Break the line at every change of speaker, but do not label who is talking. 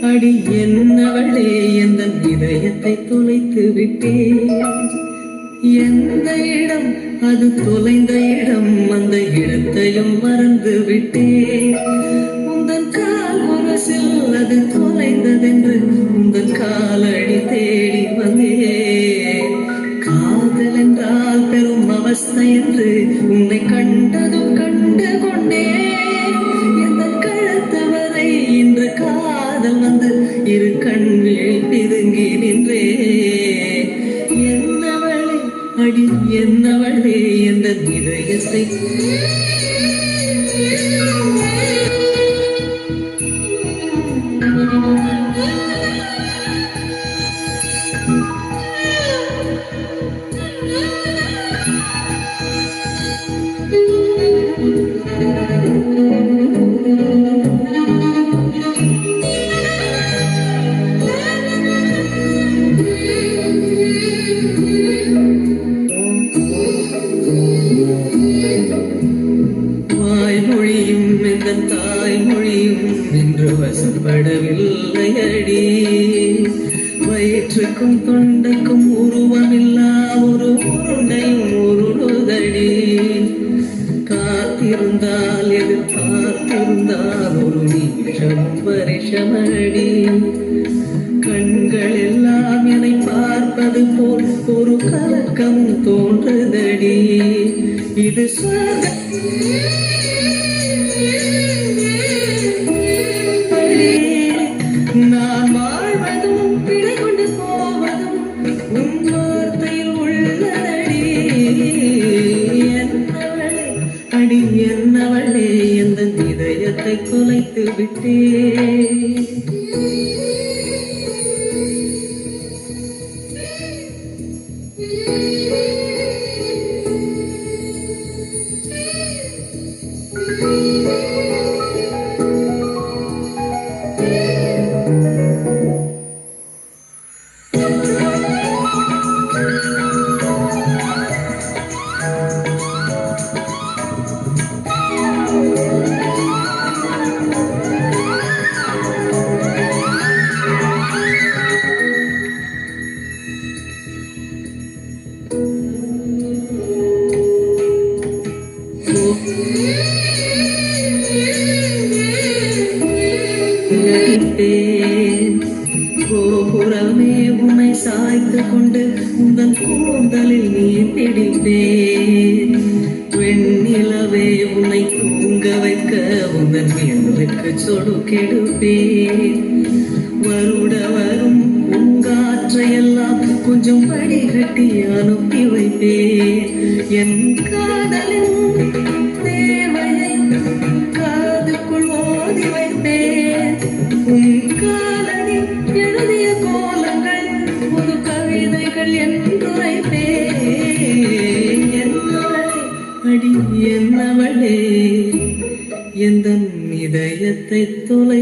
அடி என்னவளே எந்த இதயத்தை தொலைத்து விட்டேன். எந்த இடம் அது தொலைந்த இடம், அந்த இடத்தையும் மறந்து விட்டேன். உந்தன் கால் முரசில் அது தொலைந்ததென்று உந்தன் காலடி தேடி வந்தேன். காதல் என்றால் பெரும் அவஸ்தை என்று உன்னை கண்டதும் கண்டு கொண்டேன். எந்த கழுத்து வரை இன்று காதல் வந்து இரு கண்ணில் பிதுங்கி நின்றேன். என்னவளே அடி என்னவளே எந்த இதயத்தை வாய்மொழியும் எந்த தாய்மொழியும் இன்று வசப்படவில்லை அடி. வயிற்றுக்கும் தொண்டைக்கும் உருவமில்லா ஒரு உருண்டையும் உருளுதடி. காத்திருந்தால் எதிர்பார்த்திருந்தால் ஒரு நிமிஷம் வருஷமடி. கண்கள் எல்லாம் என்னை பார்ப்பது போல் ஒரு கலக்கம் தோன்றுதடி. இது நான் வாழ்வதும் பிழை கொண்டு போவதும் உன் வார்த்தையில் உள்ளதடி. என்னவளே அடி என்னவளே எந்த இதயத்தை தொலைத்து விட்டேன். கோபுரமே உன்னை சாய்த்து கொண்டு உந்தன் கூந்தலில் நீ பிடிப்பேன். வெண்ணிலவே உன்னை தூங்க வைக்க உந்தன் மேலுக்கு சொடுக்கெடுப்பேன். வருட வரும் பூங்காற்றையெல்லாம் கொஞ்சம் வடிகட்டி அனுப்பி வைப்பேன். என் காதலின் தேவையை காதுக்குள் ஓதி வைப்பேன். உன் காலடி எழுதிய கோலங்கள் புது கவிதைகள் என்றுரைப்பேன். என்னவளே அடி என்னவளே எந்த இதயத்தை தொலை